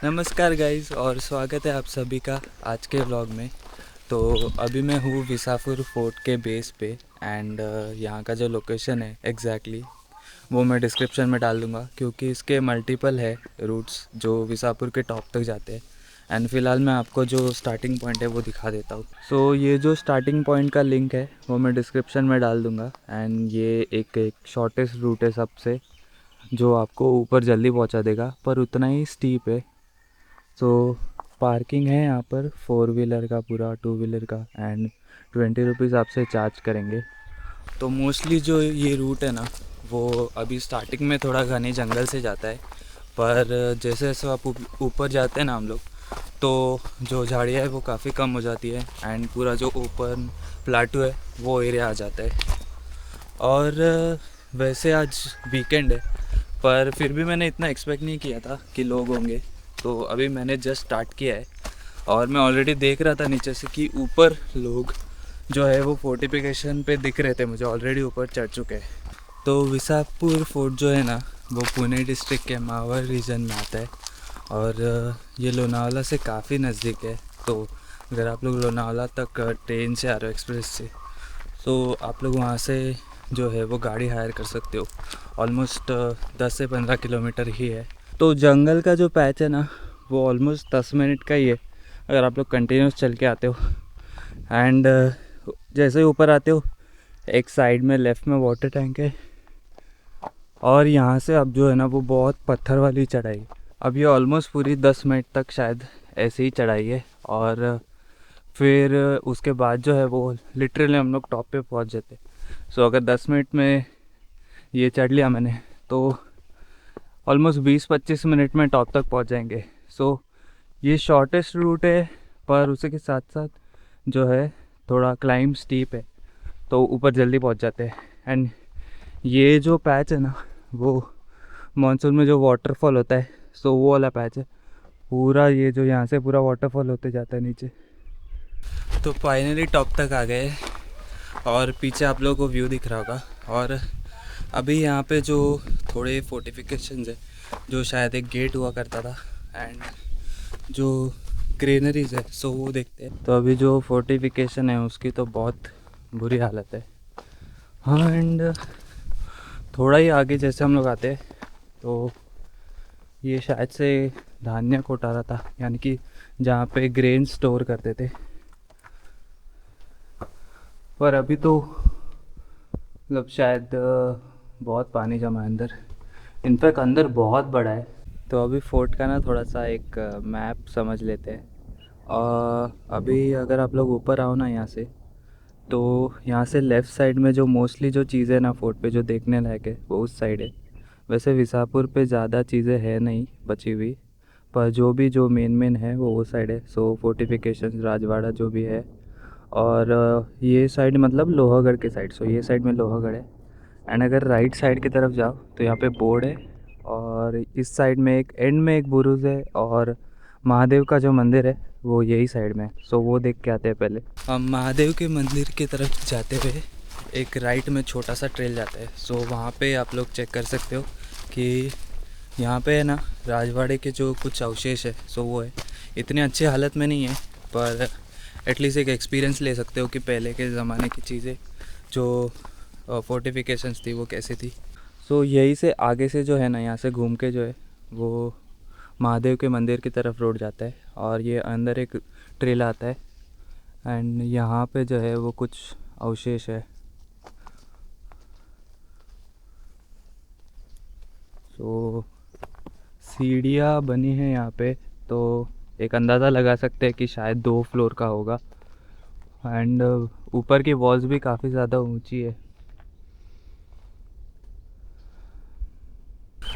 नमस्कार गाइस और स्वागत है आप सभी का आज के व्लॉग में। तो अभी मैं हूँ विसापुर फोर्ट के बेस पे एंड यहाँ का जो लोकेशन है एग्जैक्टली वो मैं डिस्क्रिप्शन में डाल दूँगा, क्योंकि इसके मल्टीपल है रूट्स जो विसापुर के टॉप तक जाते हैं। एंड फ़िलहाल मैं आपको जो स्टार्टिंग पॉइंट है वो दिखा देता हूँ। सो ये जो स्टार्टिंग पॉइंट का लिंक है वो मैं डिस्क्रिप्शन में डाल दूँगा। एंड ये एक शॉर्टेस्ट रूट है सबसे, जो आपको ऊपर जल्दी पहुँचा देगा, पर उतना ही स्टीप है। तो पार्किंग है यहाँ पर 4 व्हीलर का, पूरा 2 व्हीलर का, एंड 20 रुपीज़ आपसे चार्ज करेंगे। तो मोस्टली जो ये रूट है ना, वो अभी स्टार्टिंग में थोड़ा घने जंगल से जाता है, पर जैसे जैसे आप ऊपर जाते हैं ना हम लोग, तो जो झाड़ियाँ है वो काफ़ी कम हो जाती है एंड पूरा जो ओपन प्लाटू है वो एरिया आ जाता है। और वैसे आज वीकेंड है, पर फिर भी मैंने इतना एक्सपेक्ट नहीं किया था कि लोग होंगे। तो अभी मैंने जस्ट स्टार्ट किया है और मैं ऑलरेडी देख रहा था नीचे से कि ऊपर लोग जो है वो फोर्टिफिकेशन पे दिख रहे थे मुझे, ऑलरेडी ऊपर चढ़ चुके हैं। तो विसापुर फोर्ट जो है ना वो पुणे डिस्ट्रिक्ट के मावर रीजन में आता है और ये लोनावाला से काफ़ी नज़दीक है। तो अगर आप लोग लोनावाला तक ट्रेन से आ रहे हो एक्सप्रेस से, तो आप लोग वहाँ से जो है वो गाड़ी हायर कर सकते हो। ऑलमोस्ट 10 से 15 किलोमीटर ही है। तो जंगल का जो पैच है ना वो ऑलमोस्ट 10 मिनट का ही है अगर आप लोग कंटिन्यूस चल के आते हो। एंड जैसे ही ऊपर आते हो, एक साइड में लेफ़्ट में वाटर टैंक है और यहाँ से अब जो है ना वो बहुत पत्थर वाली चढ़ाई। अब ये ऑलमोस्ट पूरी 10 मिनट तक शायद ऐसे ही चढ़ाई है और फिर उसके बाद जो है वो लिटरली हम लोग टॉप पे पहुँच जाते। सो अगर 10 मिनट में ये चढ़ लिया मैंने तो ऑलमोस्ट 20-25 मिनट में टॉप तक पहुंच जाएंगे। सो ये शॉर्टेस्ट रूट है, पर उसी के साथ साथ जो है थोड़ा क्लाइंब स्टीप है, तो ऊपर जल्दी पहुंच जाते हैं। एंड ये जो पैच है ना वो मानसून में जो वाटरफॉल होता है, सो वो वाला पैच है पूरा। ये जो यहाँ से पूरा वाटरफॉल होते जाता है नीचे। तो फाइनली टॉप तक आ गए और पीछे आप लोगों को व्यू दिख रहा होगा। और अभी यहाँ पे जो थोड़े फोर्टिफिकेशंस है, जो शायद एक गेट हुआ करता था, एंड जो ग्रीनरीज है सो वो देखते हैं। तो अभी जो फोर्टिफिकेशन है उसकी तो बहुत बुरी हालत है। हाँ, एंड थोड़ा ही आगे जैसे हम लोग आते हैं तो ये शायद से धान्य कोठारा था, यानी कि जहाँ पे ग्रेन स्टोर करते थे। पर अभी तो मतलब शायद बहुत पानी जमा है अंदर। इनफैक्ट अंदर बहुत बड़ा है। तो अभी फोर्ट का ना थोड़ा सा एक मैप समझ लेते हैं। अभी अगर आप लोग ऊपर आओ ना यहाँ से, तो यहाँ से लेफ़्ट साइड में जो मोस्टली जो चीज़ें ना फोर्ट पे जो देखने लायक है वो उस साइड है। वैसे विसापुर पे ज़्यादा चीज़ें है नहीं बची हुई, पर जो मेन है वो साइड है। सो फोर्टिफिकेशन राजवाड़ा जो भी है, और ये साइड मतलब लोहागढ़ के साइड। सो ये साइड में लोहागढ़ है। एंड अगर राइट साइड की तरफ जाओ तो यहाँ पे बोर्ड है, और इस साइड में एक एंड में एक बुरुज है, और महादेव का जो मंदिर है वो यही साइड में है। सो वो देख के आते हैं पहले। हम महादेव के मंदिर की तरफ जाते हुए एक राइट में छोटा सा ट्रेल जाता है। सो वहाँ पे आप लोग चेक कर सकते हो कि यहाँ पे है ना राजवाड़े के जो कुछ अवशेष है सो वो है। इतनी अच्छी हालत में नहीं है, पर एटलीस्ट एक एक्सपीरियंस ले सकते हो कि पहले के ज़माने की चीज़ें जो फोर्टिफिकेशंस थी वो कैसी थी। सो यही से आगे से जो है ना, यहाँ से घूम के जो है वो महादेव के मंदिर की तरफ रोड जाता है, और ये अंदर एक ट्रेल आता है। एंड यहाँ पे जो है वो कुछ अवशेष है। सो सीढ़ियाँ बनी हैं यहाँ पे, तो एक अंदाज़ा लगा सकते हैं कि शायद 2 फ्लोर का होगा। एंड ऊपर की वॉल्स भी काफ़ी ज़्यादा ऊंची है।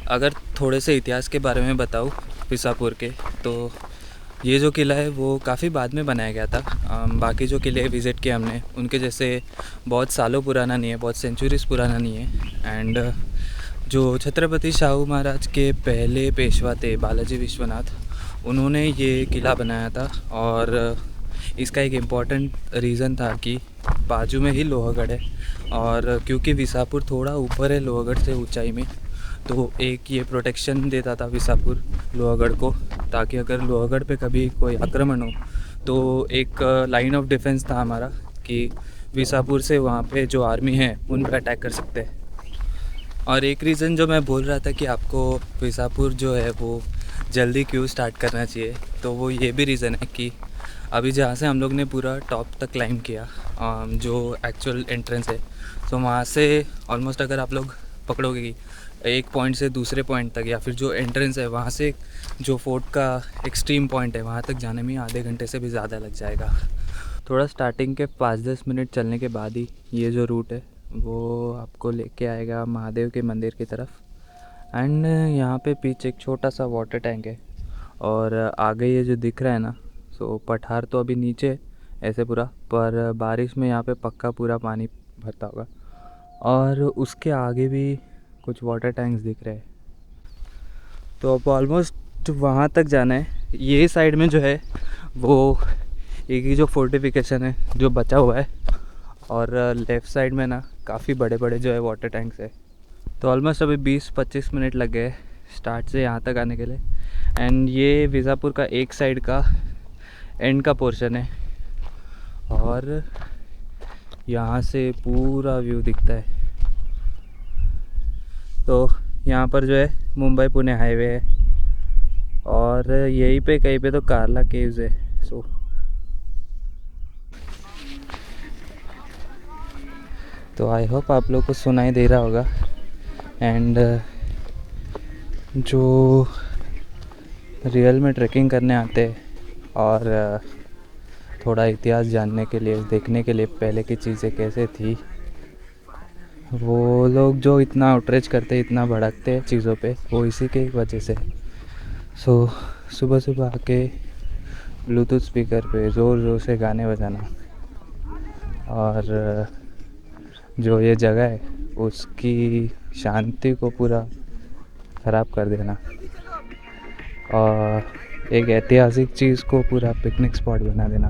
अगर थोड़े से इतिहास के बारे में बताऊँ विसापुर के, तो ये जो किला है वो काफ़ी बाद में बनाया गया था। बाकी जो किले विज़िट किए हमने उनके जैसे बहुत सालों पुराना नहीं है, बहुत सेंचुरीज पुराना नहीं है। एंड जो छत्रपति शाहू महाराज के पहले पेशवा थे बालाजी विश्वनाथ, उन्होंने ये किला बनाया था। और इसका एक इम्पॉर्टेंट रीज़न था कि बाजू में ही लोहागढ़ है, और क्योंकि विसापुर थोड़ा ऊपर है लोहागढ़ से ऊंचाई में, तो एक ये प्रोटेक्शन देता था विसापुर लोहागढ़ को, ताकि अगर लोहागढ़ पे कभी कोई आक्रमण हो तो एक लाइन ऑफ डिफेंस था हमारा कि विसापुर से वहाँ पे जो आर्मी है उन पर अटैक कर सकते हैं। और एक रीज़न जो मैं बोल रहा था कि आपको विसापुर जो है वो जल्दी क्यों स्टार्ट करना चाहिए, तो वो ये भी रीज़न है कि अभी जहाँ से हम लोग ने पूरा टॉप तक क्लाइंब किया, जो एक्चुअल एंट्रेंस है, तो वहाँ से ऑलमोस्ट अगर आप लोग पकड़ोगे कि एक पॉइंट से दूसरे पॉइंट तक, या फिर जो एंट्रेंस है वहाँ से जो फोर्ट का एक्सट्रीम पॉइंट है वहाँ तक जाने में आधे घंटे से भी ज़्यादा लग जाएगा। थोड़ा स्टार्टिंग के 5-10 मिनट चलने के बाद ही ये जो रूट है वो आपको लेके आएगा महादेव के मंदिर की तरफ। एंड यहाँ पे पीछे एक छोटा सा वाटर टैंक है, और आगे ये जो दिख रहा है ना, सो पठार तो अभी नीचे है ऐसे पूरा, पर बारिश में यहाँ पे पक्का पूरा पानी भरता होगा। और उसके आगे भी कुछ वाटर टैंक्स दिख रहे हैं। तो अब ऑलमोस्ट वहाँ तक जाना है। ये साइड में जो है वो एक ही जो फोर्टिफिकेशन है जो बचा हुआ है, और लेफ़्ट साइड में ना काफ़ी बड़े बड़े जो है वाटर टैंक्स है। तो ऑलमोस्ट अभी 20-25 मिनट लग गए स्टार्ट से यहाँ तक आने के लिए। एंड ये विसापुर का एक साइड का एंड का पोर्शन है, और यहाँ से पूरा व्यू दिखता है। तो यहाँ पर जो है मुंबई पुणे हाईवे है, और यहीं पे कहीं पे तो कार्ला केव्स है। सो तो आई होप आप लोग को सुनाई दे रहा होगा। एंड जो रियल में ट्रैकिंग करने आते हैं और थोड़ा इतिहास जानने के लिए, देखने के लिए पहले की चीज़ें कैसे थी, वो लोग जो इतना आउटरीच करते, इतना भड़कते हैं चीज़ों पे, वो इसी के वजह से। सो सुबह सुबह आके ब्लूटूथ स्पीकर पे ज़ोर ज़ोर से गाने बजाना, और जो ये जगह है उसकी शांति को पूरा ख़राब कर देना, और एक ऐतिहासिक चीज़ को पूरा पिकनिक स्पॉट बना देना।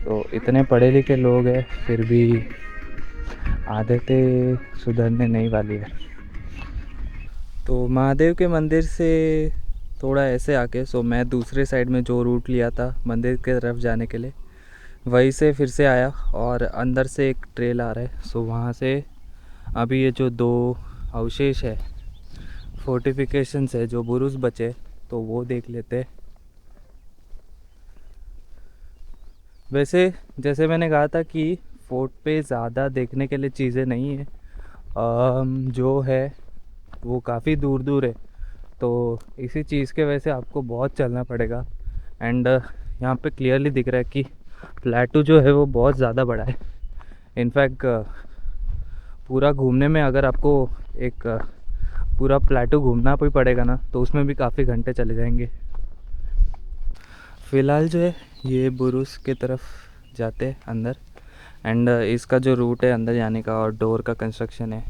तो इतने पढ़े लिखे लोग हैं फिर भी आदतें सुधरने नहीं वाली है। तो महादेव के मंदिर से थोड़ा ऐसे आके, सो मैं दूसरे साइड में जो रूट लिया था मंदिर की तरफ जाने के लिए, वहीं से फिर से आया, और अंदर से एक ट्रेल आ रहा है। सो वहाँ से अभी ये जो 2 अवशेष है, फोर्टिफिकेशंस है, जो बुरुज बचे, तो वो देख लेते। वैसे जैसे मैंने कहा था कि फोर्ट पे ज़्यादा देखने के लिए चीज़ें नहीं है, जो है वो काफ़ी दूर दूर है, तो इसी चीज़ के वजह से आपको बहुत चलना पड़ेगा। एंड यहाँ पे क्लियरली दिख रहा है कि प्लेटू जो है वो बहुत ज़्यादा बड़ा है। इनफैक्ट पूरा घूमने में अगर आपको एक पूरा प्लेटू घूमना भी पड़ेगा ना, तो उसमें भी काफ़ी घंटे चले जाएंगे। फ़िलहाल जो है ये बुरुज के तरफ जाते हैं अंदर। एंड इसका जो रूट है अंदर जाने का और डोर का कंस्ट्रक्शन है,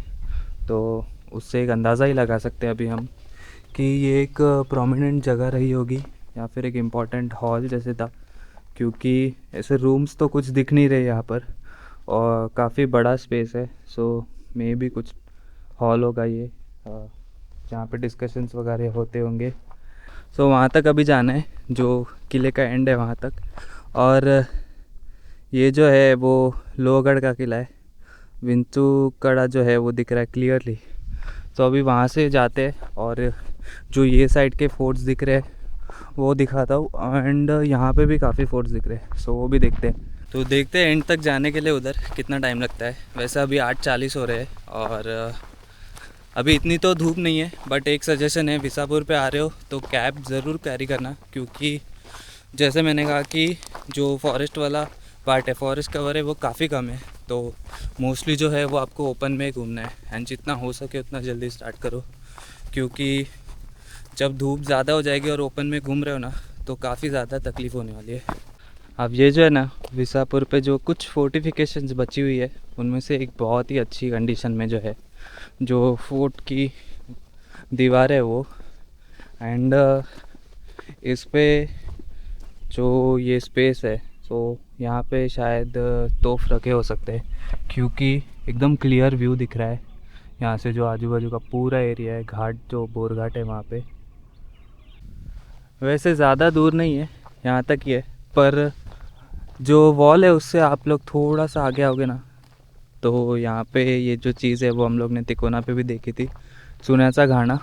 तो उससे एक अंदाज़ा ही लगा सकते हैं अभी हम कि ये एक प्रोमिनेंट जगह रही होगी, या फिर एक इम्पॉर्टेंट हॉल जैसे था, क्योंकि ऐसे रूम्स तो कुछ दिख नहीं रहे यहाँ पर, और काफ़ी बड़ा स्पेस है। सो मे भी कुछ हॉल होगा ये, जहाँ पे डिस्कशंस वगैरह होते होंगे। सो वहाँ तक अभी जाना है, जो किले का एंड है वहाँ तक। और ये जो है वो लोहगढ़ का किला है, विंचूकड़ा जो है वो दिख रहा है क्लियरली। तो अभी वहाँ से जाते हैं, और जो ये साइड के फोर्ट्स दिख रहे हैं वो दिखाता हूँ। एंड यहाँ पे भी काफ़ी फोर्ट्स दिख रहे हैं, सो वो भी देखते हैं। तो देखते हैं एंड तक जाने के लिए उधर कितना टाइम लगता है। वैसे अभी 8:40 हो रहे हैं, और अभी इतनी तो धूप नहीं है, बट एक सजेशन है, विसापुर पे आ रहे हो तो कैप ज़रूर कैरी करना, क्योंकि जैसे मैंने कहा कि जो फॉरेस्ट वाला पार्ट है, फॉरेस्ट कवर है, वो काफ़ी कम है। तो मोस्टली जो है वो आपको ओपन में घूमना है, एंड जितना हो सके उतना जल्दी स्टार्ट करो, क्योंकि जब धूप ज़्यादा हो जाएगी और ओपन में घूम रहे हो ना, तो काफ़ी ज़्यादा तकलीफ़ होने वाली है। अब ये जो है ना, विसापुर पे जो कुछ फोर्टिफिकेशंस बची हुई है, उनमें से एक बहुत ही अच्छी कंडीशन में जो है, जो फोर्ट की दीवार है वो। एंड इस पे जो ये स्पेस है, तो यहाँ पे शायद तोप रखे हो सकते हैं, क्योंकि एकदम क्लियर व्यू दिख रहा है। यहाँ से जो आजू बाजू का पूरा एरिया है, घाट जो बोरघाट है वहाँ पे, वैसे ज़्यादा दूर नहीं है, यहाँ तक ही है। पर जो वॉल है उससे आप लोग थोड़ा सा आगे आओगे ना, तो यहाँ पे ये जो चीज़ है वो हम लोग ने तिकोना पे भी देखी थी, सुनेसा घाना।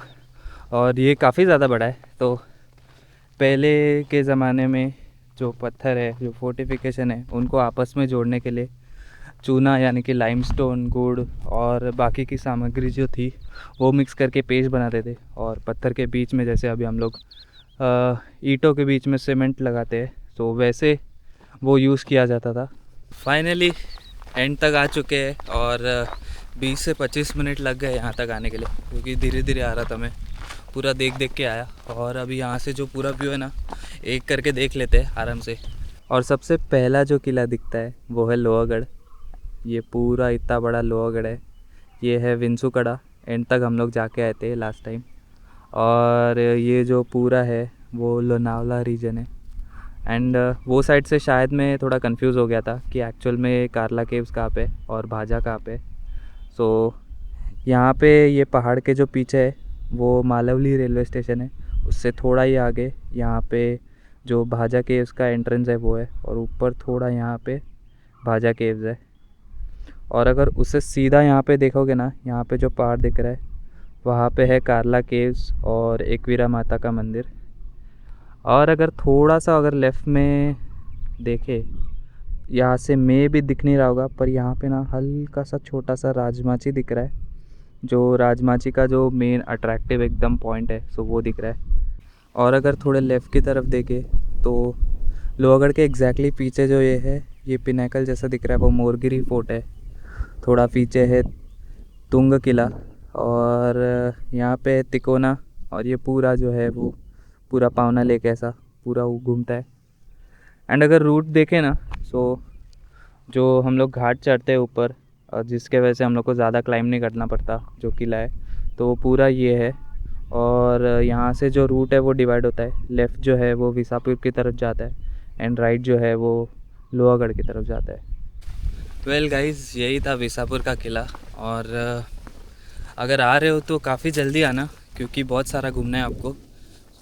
और ये काफ़ी ज़्यादा बड़ा है। तो पहले के ज़माने में जो पत्थर है, जो फोर्टिफिकेशन है, उनको आपस में जोड़ने के लिए चूना यानी कि लाइमस्टोन, गुड़ और बाकी की सामग्री जो थी वो मिक्स करके पेस्ट बनाते थे। और पत्थर के बीच में, जैसे अभी हम लोग ईंटों के बीच में सीमेंट लगाते हैं, तो वैसे वो यूज़ किया जाता था। फाइनली एंड तक आ चुके हैं और 20 से 25 मिनट लग गए यहाँ तक आने के लिए, क्योंकि धीरे धीरे आ रहा था, मैं पूरा देख देख के आया। और अभी यहाँ से जो पूरा व्यू है ना, एक करके देख लेते हैं आराम से। और सबसे पहला जो किला दिखता है वो है लोहागढ़। ये पूरा इतना बड़ा लोहागढ़ है। ये है विंसुकड़ा, एंड तक हम लोग जाके आए थे लास्ट टाइम। और ये जो पूरा है वो लोनावला रीजन है। एंड वो साइड से शायद मैं थोड़ा कंफ्यूज हो गया था कि एक्चुअल में कार्ला केव्स कहाँ पे और भाजा कहाँ पे। सो यहाँ पे ये पहाड़ के जो पीछे है वो मालवली रेलवे स्टेशन है, उससे थोड़ा ही आगे यहाँ पे जो भाजा केव्स का एंट्रेंस है वो है, और ऊपर थोड़ा यहाँ पे भाजा केव्स है। और अगर उससे सीधा यहाँ पे देखोगे ना, यहाँ पे जो पहाड़ दिख रहा है वहाँ पे है कार्ला केव्स और एकवीरा माता का मंदिर। और अगर थोड़ा सा अगर लेफ़्ट में देखे, यहाँ से मे भी दिख नहीं रहा होगा, पर यहाँ पे ना हल्का सा छोटा सा राजमाची दिख रहा है, जो राजमाची का जो मेन अट्रैक्टिव एकदम पॉइंट है, सो वो दिख रहा है। और अगर थोड़े लेफ़्ट की तरफ देखे तो लोहागढ़ के एग्जैक्टली पीछे जो ये है, ये पिनाकल जैसा दिख रहा है, वो मोरगिरी फोर्ट है। थोड़ा पीछे है तुंग किला, और यहाँ पे तिकोना, और ये पूरा जो है वो पूरा पावना लेक ऐसा पूरा वो घूमता है। एंड अगर रूट देखें ना, सो जो हम लोग घाट चढ़ते हैं ऊपर, जिसके वजह से हम लोग को ज़्यादा क्लाइंब नहीं करना पड़ता, जो किला है, तो वो पूरा ये है। और यहाँ से जो रूट है वो डिवाइड होता है, लेफ़्ट जो है वो विसापुर की तरफ जाता है एंड राइट जो है वो लोहागढ़ की तरफ जाता है। वेल गाइस, यही था विसापुर का किला। और अगर आ रहे हो तो काफ़ी जल्दी आना, क्योंकि बहुत सारा घूमना है आपको।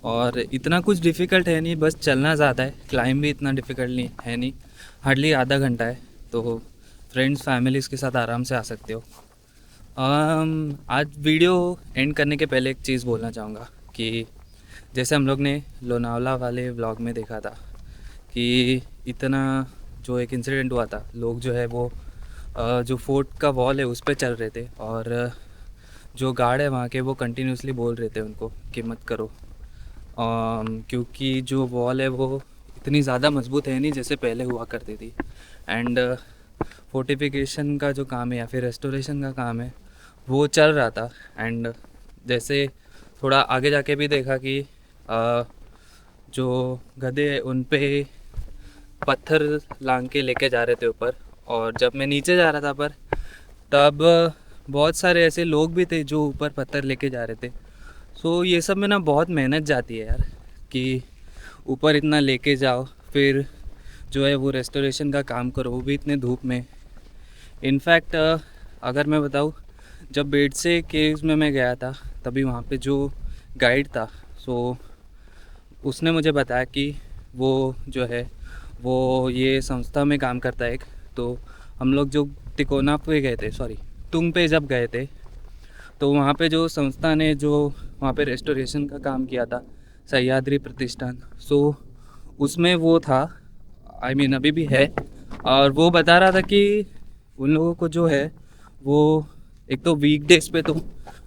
और इतना कुछ डिफ़िकल्ट है नहीं, बस चलना ज़्यादा है, क्लाइंब भी इतना डिफ़िकल्ट नहीं है, नहीं हार्डली आधा घंटा है। तो फ्रेंड्स फैमिलीज़ के साथ आराम से आ सकते हो। आज वीडियो एंड करने के पहले एक चीज़ बोलना चाहूँगा कि जैसे हम लोग ने लोनावला वाले व्लॉग में देखा था कि इतना जो एक इंसिडेंट हुआ था, लोग जो है वो जो फोर्ट का वॉल है उस पर चल रहे थे, और जो गार्ड है वहाँ के वो कंटिन्यूसली बोल रहे थे उनको कि मत करो, क्योंकि जो वॉल है वो इतनी ज़्यादा मजबूत है नहीं जैसे पहले हुआ करती थी। एंड फोर्टिफिकेशन का जो काम है या फिर रेस्टोरेशन का काम है वो चल रहा था। एंड जैसे थोड़ा आगे जाके भी देखा कि जो गधे हैं उन पे पत्थर लांग के लेके जा रहे थे ऊपर, और जब मैं नीचे जा रहा था पर तब बहुत सारे ऐसे लोग भी थे जो ऊपर पत्थर लेके जा रहे थे। सो ये सब में ना बहुत मेहनत जाती है यार, कि ऊपर इतना लेके जाओ, फिर जो है वो रेस्टोरेशन का काम करो, वो भी इतने धूप में। इनफैक्ट अगर मैं बताऊँ, जब बेड से केव्स में मैं गया था तभी वहाँ पे जो गाइड था, सो उसने मुझे बताया कि वो जो है वो ये संस्था में काम करता है एक। तो हम लोग जो तिकोना पे गए थे, सॉरी तुंग पे जब गए थे, तो वहाँ पे जो संस्था ने जो वहाँ पे रेस्टोरेशन का काम किया था, सह्याद्री प्रतिष्ठान, सो उसमें वो था, आई मीन अभी भी है। और वो बता रहा था कि उन लोगों को जो है वो एक तो वीकडेज पे तो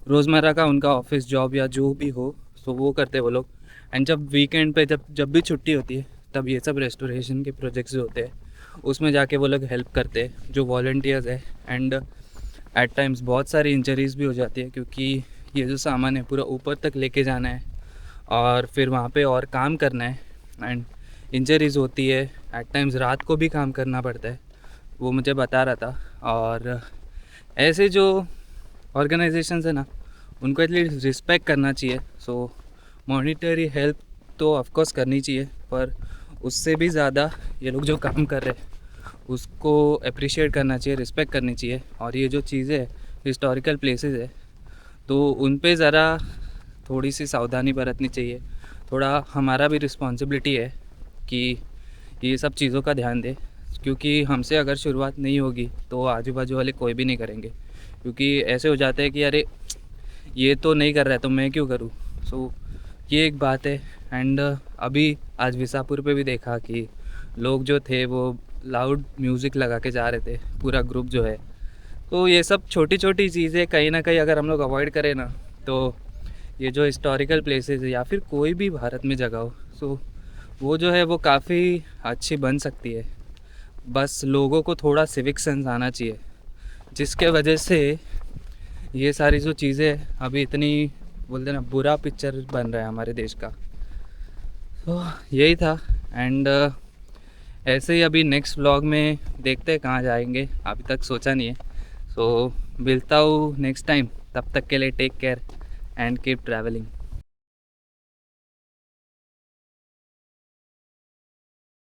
रोज़मर्रा का उनका ऑफिस जॉब या जो भी हो, सो वो करते वो लोग। एंड जब वीकेंड पे जब भी छुट्टी होती है तब ये सब रेस्टोरेशन के प्रोजेक्ट्स जो होते हैं उसमें जाके वो लोग हेल्प करते हैं, जो वॉल्टियर्स है। एंड एट टाइम्स बहुत सारी इंजरीज़ भी हो जाती है, क्योंकि ये जो सामान है पूरा ऊपर तक लेके जाना है और फिर वहाँ पे और काम करना है, एंड इंजरीज़ होती है। एट टाइम्स रात को भी काम करना पड़ता है, वो मुझे बता रहा था। और ऐसे जो ऑर्गेनाइजेशंस है ना, उनको एटलीस्ट रिस्पेक्ट करना चाहिए। सो मॉनिटरी हेल्प तो ऑफकोर्स करनी चाहिए, पर उससे भी ज़्यादा ये लोग जो काम कर रहे हैं उसको अप्रिशिएट करना चाहिए, रिस्पेक्ट करनी चाहिए। और ये जो चीज़ें हिस्टोरिकल प्लेसेस है तो उन पे ज़रा थोड़ी सी सावधानी बरतनी चाहिए। थोड़ा हमारा भी रिस्पॉन्सिबिलिटी है कि ये सब चीज़ों का ध्यान दें, क्योंकि हमसे अगर शुरुआत नहीं होगी तो आजू बाजू वाले कोई भी नहीं करेंगे। क्योंकि ऐसे हो जाते हैं कि अरे ये तो नहीं कर रहा है तो मैं क्यों करूँ। सो ये एक बात है। एंड अभी आज विसापुर पे भी देखा कि लोग जो थे वो लाउड म्यूज़िक लगा के जा रहे थे, पूरा ग्रुप जो है। तो ये सब छोटी छोटी चीज़ें कहीं ना कहीं अगर हम लोग अवॉइड करें ना, तो ये जो हिस्टोरिकल प्लेसेस है या फिर कोई भी भारत में जगह हो, सो वो जो है वो काफ़ी अच्छी बन सकती है। बस लोगों को थोड़ा सिविक सेंस आना चाहिए, जिसके वजह से ये सारी जो चीज़ें अभी इतनी बोलते ना बुरा पिक्चर बन रहा है हमारे देश का। तो यही था। एंड ऐसे ही अभी नेक्स्ट व्लॉग में देखते हैं कहाँ जाएंगे, अभी तक सोचा नहीं है। सो मिलता हूँ नेक्स्ट टाइम, तब तक के लिए take care and keep travelling.